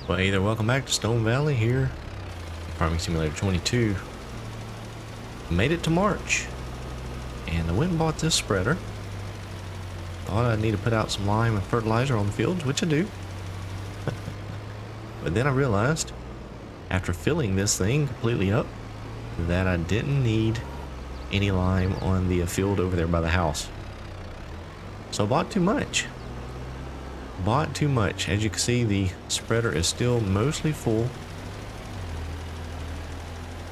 Well, hey there, welcome back to Stone Valley here, Farming Simulator 22. Made it to March, and I went and bought this spreader. Thought I'd need to put out some lime and fertilizer on the fields, which I do. But then I realized, after filling this thing completely up, that I didn't need any lime on the field over there by the house. So I bought too much. As you can see, the spreader is still mostly full,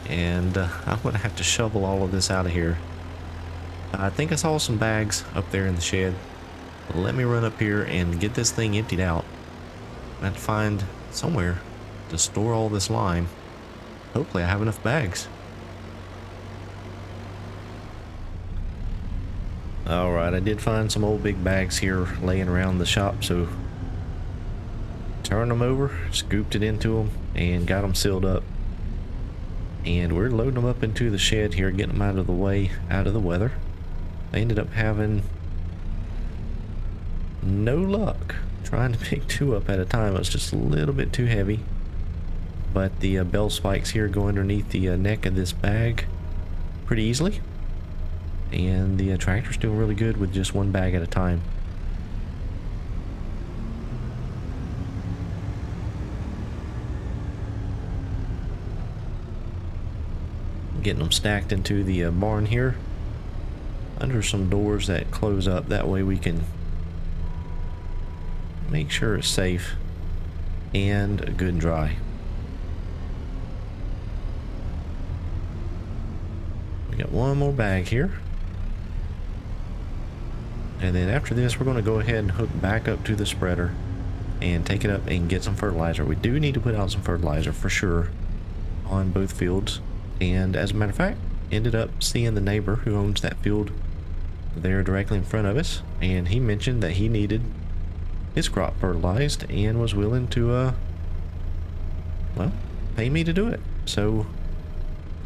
and I'm gonna have to shovel all of this out of here. I think I saw some bags up there in the shed. Let me run up here and get this thing emptied out. I have to find somewhere to store all this lime. Hopefully I have enough bags. Alright, I did find some old big bags here laying around the shop, so turned them over, scooped it into them, and got them sealed up. And we're loading them up into the shed here, getting them out of the way, out of the weather. I ended up having no luck trying to pick two up at a time. It was just a little bit too heavy. But the bell spikes here go underneath the neck of this bag pretty easily. And the tractor's doing really good with just one bag at a time. Getting them stacked into the barn here under some doors that close up. That way we can make sure it's safe and good and dry. We got one more bag here. And then after this, we're going to go ahead and hook back up to the spreader and take it up and get some fertilizer. We do need to put out some fertilizer for sure on both fields. And as a matter of fact, ended up seeing the neighbor who owns that field there directly in front of us, and he mentioned that he needed his crop fertilized and was willing to well, pay me to do it. So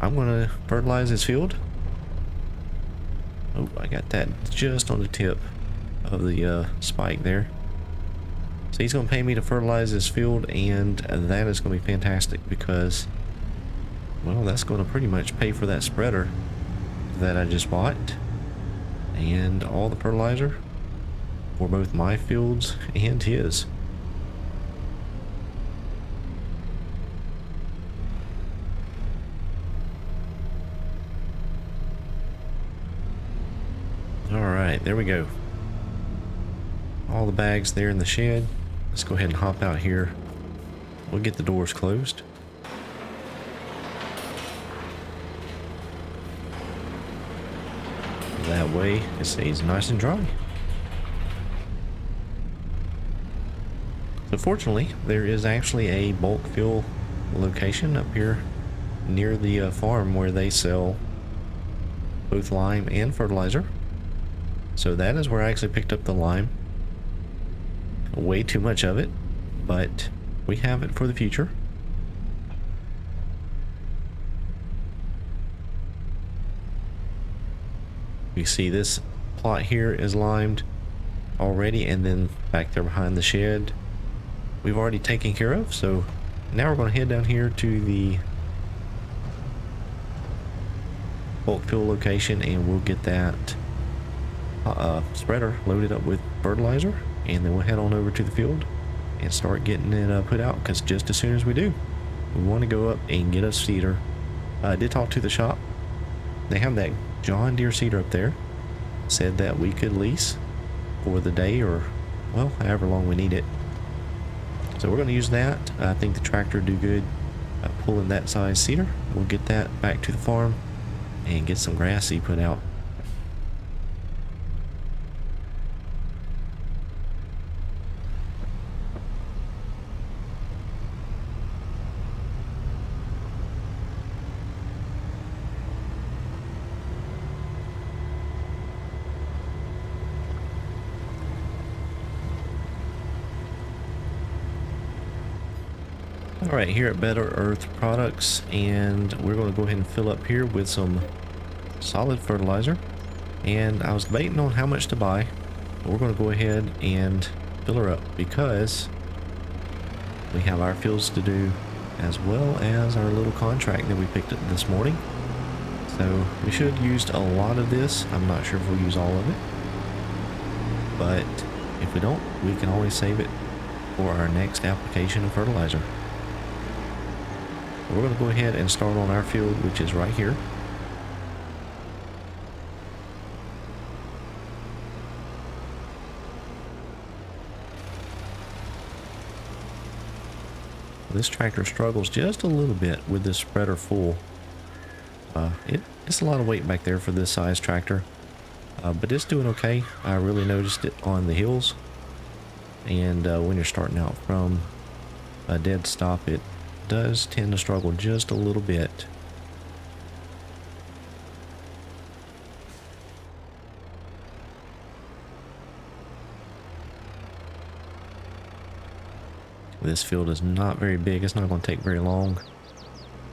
I'm gonna fertilize his field. Oh, I got that just on the tip of the spike there. So he's gonna pay me to fertilize his field, and that is gonna be fantastic because, well, that's going to pretty much pay for that spreader that I just bought and all the fertilizer for both my fields and his. Alright, there we go. All the bags there in the shed. Let's go ahead and hop out here. We'll get the doors closed. That way it stays nice and dry. So fortunately, there is actually a bulk fuel location up here near the farm where they sell both lime and fertilizer. So that is where I actually picked up the lime. Way too much of it, but we have it for the future. You see this plot here is limed already, and then back there behind the shed we've already taken care of. So now we're going to head down here to the bulk fuel location, and we'll get that spreader loaded up with fertilizer, and then we'll head on over to the field and start getting it put out, because just as soon as we do, we want to go up and get a seeder. I did talk to the shop. They have that John Deere seeder up there. Said that we could lease for the day, or, well, however long we need it. So we're going to use that. I think the tractor do good pulling that size seeder. We'll get that back to the farm and get some grass seed put out. Alright, here at Better Earth Products, and we're going to go ahead and fill up here with some solid fertilizer. And I was debating on how much to buy, but we're going to go ahead and fill her up because We have our fields to do as well as our little contract that we picked up this morning. So we should have used a lot of this. I'm not sure if we'll use all of it, but if we don't, we can always save it for our next application of fertilizer. We're going to go ahead and start on our field, which is right here. This tractor struggles just a little bit with this spreader full. It's a lot of weight back there for this size tractor, but it's doing okay. I really noticed it on the hills, and when you're starting out from a dead stop, it does tend to struggle just a little bit. This field is not very big. It's not going to take very long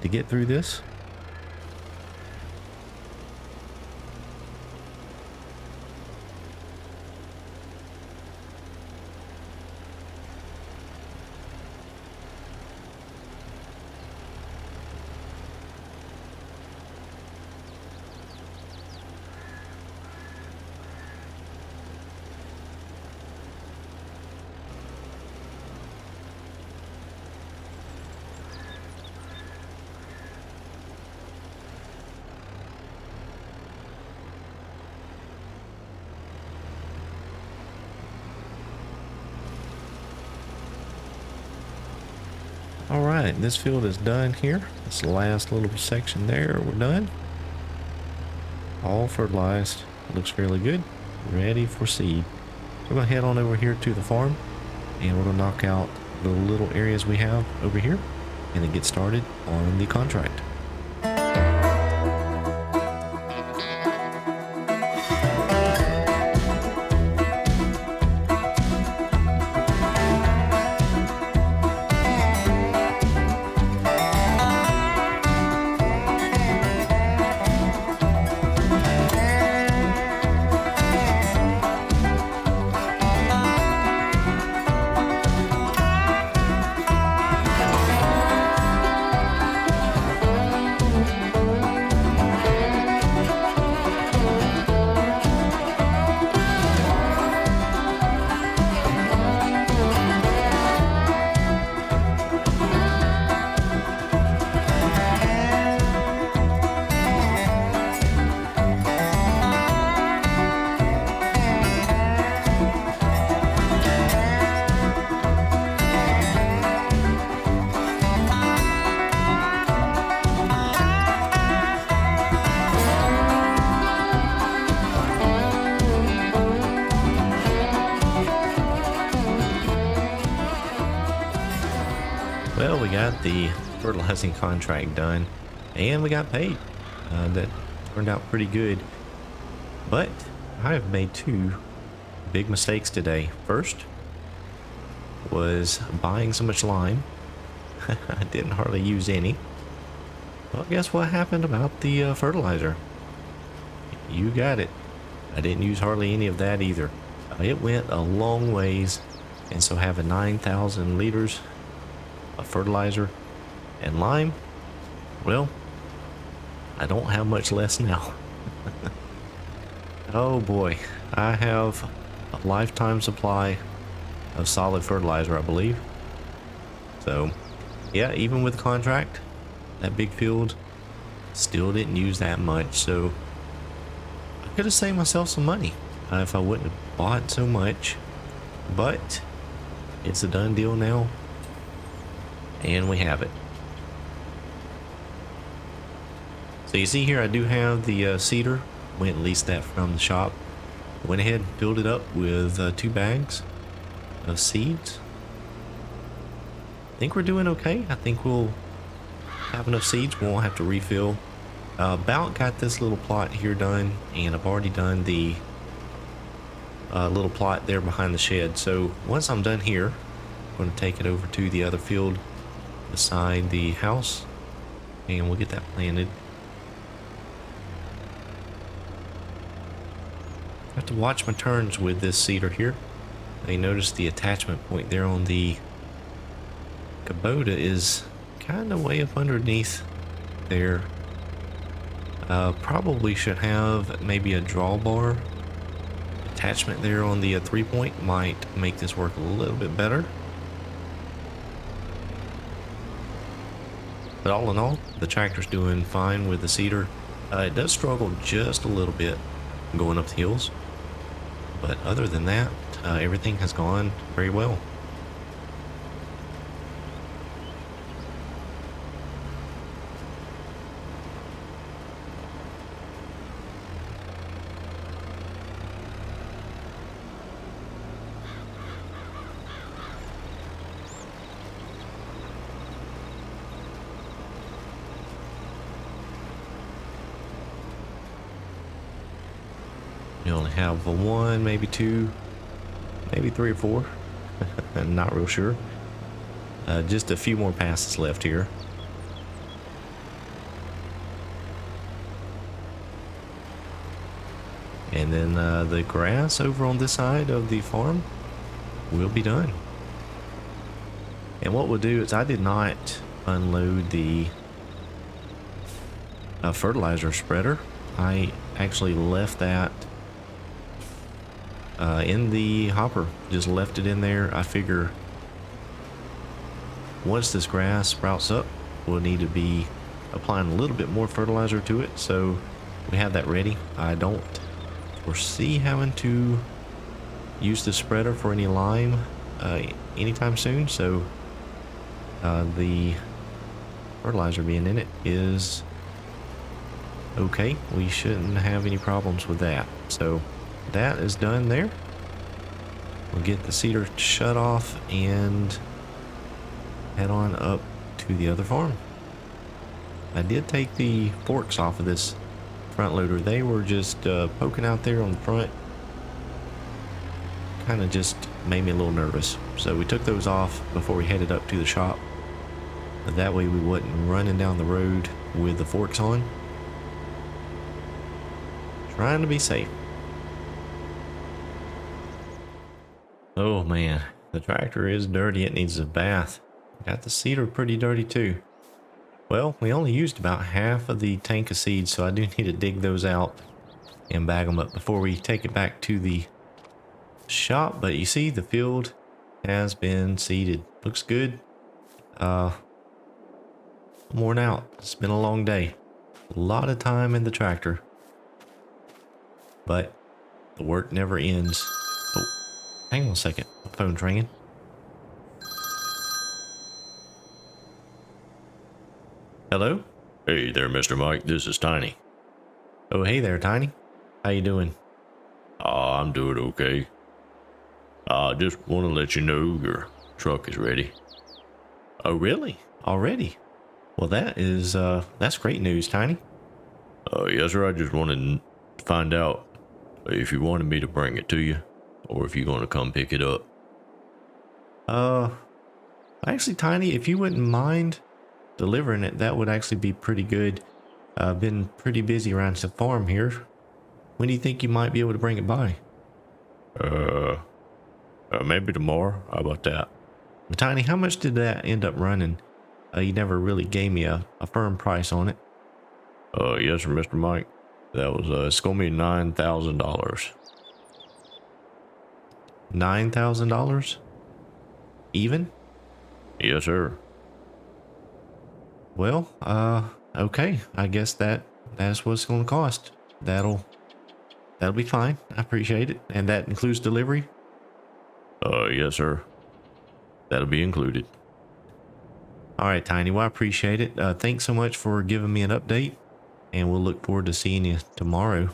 to get through this. Alright, this field is done here. This last little section there, we're done. All fertilized. Looks really good. Ready for seed. So we're going to head on over here to the farm, and we're going to knock out the little areas we have over here and then get started on the contract. Well, we got the fertilizing contract done and we got paid. That turned out pretty good. But I have made two big mistakes today. First was buying so much lime. I didn't hardly use any. Well, guess what happened about the fertilizer? You got it. I didn't use hardly any of that either. It went a long ways, and so having 9,000 liters of fertilizer and lime, well, I don't have much less now. Oh boy, I have a lifetime supply of solid fertilizer, I believe. So yeah, even with the contract, that big field still didn't use that much, so I could have saved myself some money if I wouldn't have bought so much. But it's a done deal now, and we have it. So you see here, I do have the cedar. Went and leased that from the shop. Went ahead and filled it up with 2 bags of seeds. I think we're doing okay. I think we'll have enough seeds. We won't have to refill. About got this little plot here done, and I've already done the little plot there behind the shed. So once I'm done here, I'm going to take it over to the other field beside the house, and we'll get that planted. I have to watch my turns with this cedar here. I noticed the attachment point there on the Kubota is kind of way up underneath there. Probably should have maybe a drawbar attachment there on the 3-point. Might make this work a little bit better. But all in all, the tractor's doing fine with the seeder. It does struggle just a little bit going up the hills, but other than that, everything has gone very well. You only have one, maybe two, maybe three or four. I'm not real sure. Just a few more passes left here. And then the grass over on this side of the farm will be done. And what we'll do is, I did not unload the fertilizer spreader. I actually left that in the hopper, just left it in there. I figure once this grass sprouts up, we'll need to be applying a little bit more fertilizer to it, so we have that ready. I don't foresee having to use the spreader for any lime anytime soon, so the fertilizer being in it is okay. We shouldn't have any problems with that. So that is done there. We'll get the seeder shut off and head on up to the other farm. I did take the forks off of this front loader. They were just poking out there on the front. Kind of just made me a little nervous. So we took those off before we headed up to the shop. That way we wasn't running down the road with the forks on. Trying to be safe. Oh man, the tractor is dirty. It needs a bath. Got the seeder pretty dirty too. Well, we only used about half of the tank of seeds, so I do need to dig those out and bag them up before we take it back to the shop. But you see, the field has been seeded. Looks good. Worn out. It's been a long day. A lot of time in the tractor. But the work never ends. Oh, hang on a second. My phone's ringing. Hello? Hey there, Mr. Mike. This is Tiny. Oh, hey there, Tiny. How you doing? I'm doing okay. I just want to let you know your truck is ready. Oh, really? Already? Well, that's great news, Tiny. Yes, sir. I just wanted to find out if you wanted me to bring it to you, or if you're going to come pick it up. Actually, Tiny, if you wouldn't mind delivering it, that would actually be pretty good. I've been pretty busy around the farm here. When do you think you might be able to bring it by? Maybe tomorrow. How about that? Tiny, how much did that end up running? You never really gave me a firm price on it. Yes, sir, Mr. Mike. That was, it's going to be $9,000. $9,000? Even? Yes, sir. Well, okay. I guess that's what it's going to cost. That'll be fine. I appreciate it. And that includes delivery? Yes, sir. That'll be included. All right, Tiny. Well, I appreciate it. Thanks so much for giving me an update, and we'll look forward to seeing you tomorrow.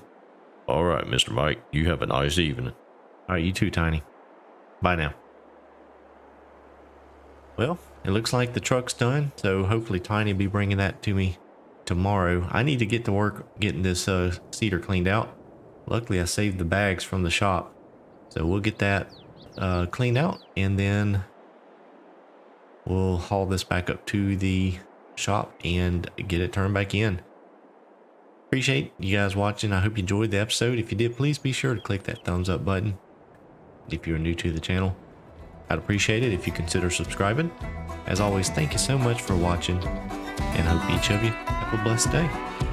All right, Mr. Mike. You have a nice evening. All right, you too, Tiny. Bye now. Well, it looks like the truck's done, so hopefully Tiny will be bringing that to me tomorrow. I need to get to work getting this cedar cleaned out. Luckily, I saved the bags from the shop, so we'll get that cleaned out, and then we'll haul this back up to the shop and get it turned back in. Appreciate you guys watching. I hope you enjoyed the episode. If you did, please be sure to click that thumbs up button if you're new to the channel. I'd appreciate it if you consider subscribing. As always, thank you so much for watching, and hope each of you have a blessed day.